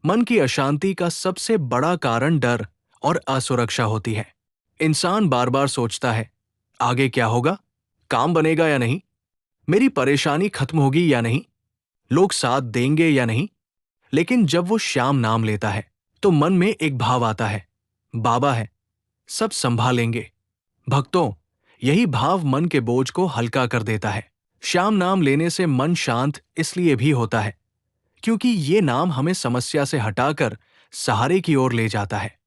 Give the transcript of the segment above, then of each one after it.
मन की अशांति का सबसे बड़ा कारण डर और असुरक्षा होती है। इंसान बार बार सोचता है, आगे क्या होगा, काम बनेगा या नहीं, मेरी परेशानी खत्म होगी या नहीं, लोग साथ देंगे या नहीं। लेकिन जब वो श्याम नाम लेता है तो मन में एक भाव आता है, बाबा है, सब संभालेंगे। भक्तों, यही भाव मन के बोझ को हल्का कर देता है। श्याम नाम लेने से मन शांत इसलिए भी होता है क्योंकि ये नाम हमें समस्या से हटाकर सहारे की ओर ले जाता है।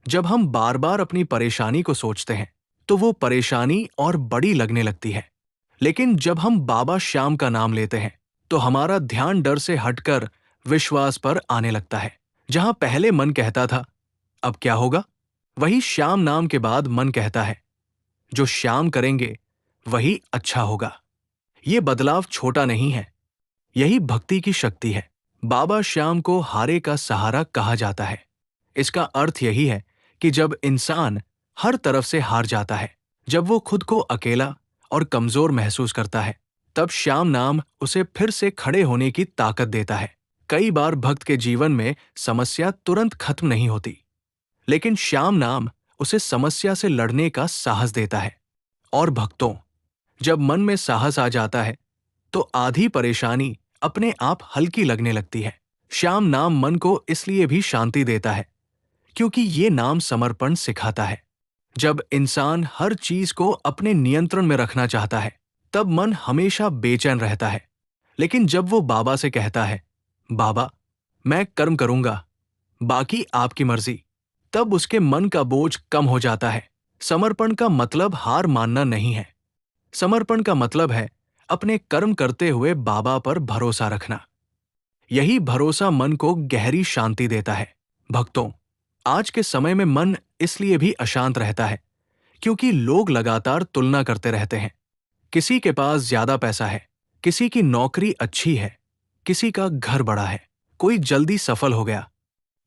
जब हम बार बार अपनी परेशानी को सोचते हैं तो वो परेशानी और बड़ी लगने लगती है। लेकिन जब हम बाबा श्याम का नाम लेते हैं तो हमारा ध्यान डर से हटकर विश्वास पर आने लगता है। जहां पहले मन कहता था, अब क्या होगा, वही श्याम नाम के बाद मन कहता है, जो श्याम करेंगे वही अच्छा होगा। ये बदलाव छोटा नहीं है, यही भक्ति की शक्ति है। बाबा श्याम को हारे का सहारा कहा जाता है। इसका अर्थ यही है कि जब इंसान हर तरफ से हार जाता है, जब वो खुद को अकेला और कमजोर महसूस करता है, तब श्याम नाम उसे फिर से खड़े होने की ताकत देता है। कई बार भक्त के जीवन में समस्या तुरंत खत्म नहीं होती, लेकिन श्याम नाम उसे समस्या से लड़ने का साहस देता है। और भक्तों, जब मन में साहस आ जाता है तो आधी परेशानी अपने आप हल्की लगने लगती है। श्याम नाम मन को इसलिए भी शांति देता है क्योंकि ये नाम समर्पण सिखाता है। जब इंसान हर चीज को अपने नियंत्रण में रखना चाहता है, तब मन हमेशा बेचैन रहता है। लेकिन जब वो बाबा से कहता है, बाबा, मैं कर्म करूंगा, बाकी आपकी मर्जी, तब उसके मन का बोझ कम हो जाता है। समर्पण का मतलब हार मानना नहीं है। समर्पण का मतलब है अपने कर्म करते हुए बाबा पर भरोसा रखना। यही भरोसा मन को गहरी शांति देता है। भक्तों, आज के समय में मन इसलिए भी अशांत रहता है क्योंकि लोग लगातार तुलना करते रहते हैं। किसी के पास ज्यादा पैसा है, किसी की नौकरी अच्छी है, किसी का घर बड़ा है, कोई जल्दी सफल हो गया।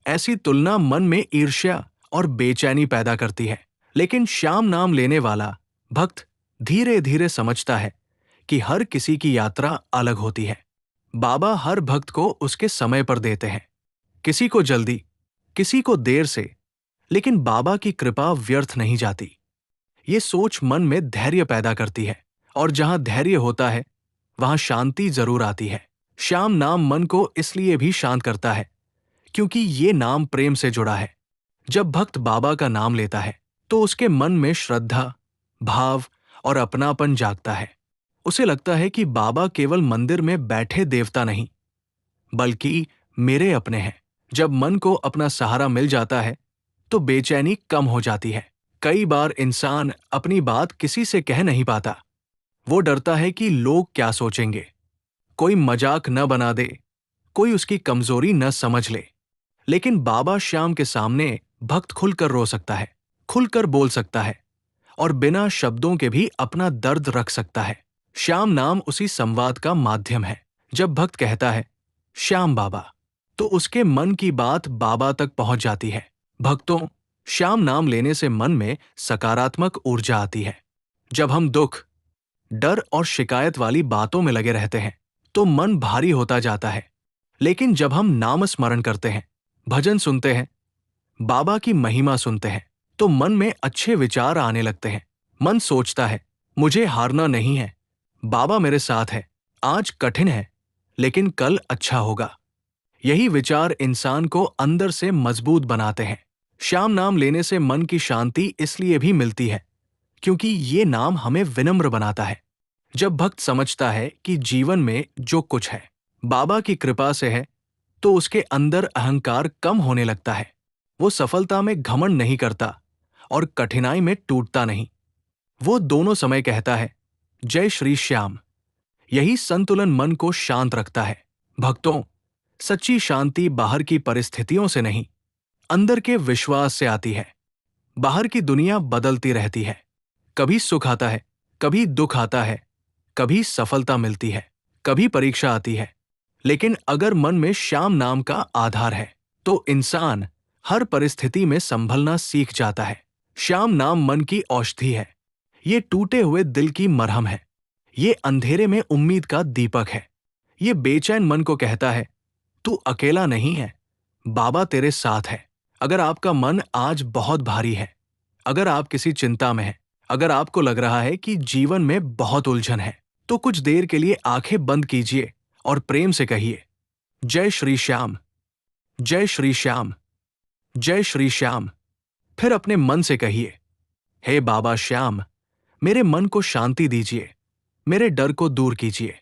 ऐसी तुलना मन में ईर्ष्या और बेचैनी पैदा करती है। लेकिन श्याम नाम लेने वाला भक्त धीरे धीरे समझता है कि हर किसी की यात्रा अलग होती है। बाबा हर भक्त को उसके समय पर देते हैं, किसी को जल्दी, किसी को देर से, लेकिन बाबा की कृपा व्यर्थ नहीं जाती। ये सोच मन में धैर्य पैदा करती है, और जहां धैर्य होता है वहां शांति जरूर आती है। श्याम नाम मन को इसलिए भी शांत करता है क्योंकि ये नाम प्रेम से जुड़ा है। जब भक्त बाबा का नाम लेता है तो उसके मन में श्रद्धा, भाव और अपनापन जागता है। उसे लगता है कि बाबा केवल मंदिर में बैठे देवता नहीं, बल्कि मेरे अपने हैं। जब मन को अपना सहारा मिल जाता है तो बेचैनी कम हो जाती है। कई बार इंसान अपनी बात किसी से कह नहीं पाता। वो डरता है कि लोग क्या सोचेंगे, कोई मजाक न बना दे, कोई उसकी कमजोरी न समझ ले। लेकिन बाबा श्याम के सामने भक्त खुलकर रो सकता है, खुलकर बोल सकता है, और बिना शब्दों के भी अपना दर्द रख सकता है। श्याम नाम उसी संवाद का माध्यम है। जब भक्त कहता है, श्याम बाबा, तो उसके मन की बात बाबा तक पहुंच जाती है। भक्तों, श्याम नाम लेने से मन में सकारात्मक ऊर्जा आती है। जब हम दुख, डर और शिकायत वाली बातों में लगे रहते हैं तो मन भारी होता जाता है। लेकिन जब हम नाम स्मरण करते हैं, भजन सुनते हैं, बाबा की महिमा सुनते हैं, तो मन में अच्छे विचार आने लगते हैं। मन सोचता है, मुझे हारना नहीं है, बाबा मेरे साथ है, आज कठिन है लेकिन कल अच्छा होगा। यही विचार इंसान को अंदर से मजबूत बनाते हैं। श्याम नाम लेने से मन की शांति इसलिए भी मिलती है क्योंकि ये नाम हमें विनम्र बनाता है। जब भक्त समझता है कि जीवन में जो कुछ है बाबा की कृपा से है, तो उसके अंदर अहंकार कम होने लगता है। वो सफलता में घमंड नहीं करता और कठिनाई में टूटता नहीं। वो दोनों समय कहता है, जय श्री श्याम। यही संतुलन मन को शांत रखता है। भक्तों, सच्ची शांति बाहर की परिस्थितियों से नहीं, अंदर के विश्वास से आती है। बाहर की दुनिया बदलती रहती है, कभी सुख आता है, कभी दुख आता है, कभी सफलता मिलती है, कभी परीक्षा आती है। लेकिन अगर मन में श्याम नाम का आधार है तो इंसान हर परिस्थिति में संभलना सीख जाता है। श्याम नाम मन की औषधि है। ये टूटे हुए दिल की मरहम है। ये अंधेरे में उम्मीद का दीपक है। ये बेचैन मन को कहता है, तू अकेला नहीं है, बाबा तेरे साथ है। अगर आपका मन आज बहुत भारी है, अगर आप किसी चिंता में हैं, अगर आपको लग रहा है कि जीवन में बहुत उलझन है, तो कुछ देर के लिए आंखें बंद कीजिए और प्रेम से कहिए, जय श्री श्याम, जय श्री श्याम, जय श्री श्याम। फिर अपने मन से कहिए, हे बाबा श्याम, मेरे मन को शांति दीजिए, मेरे डर को दूर कीजिए।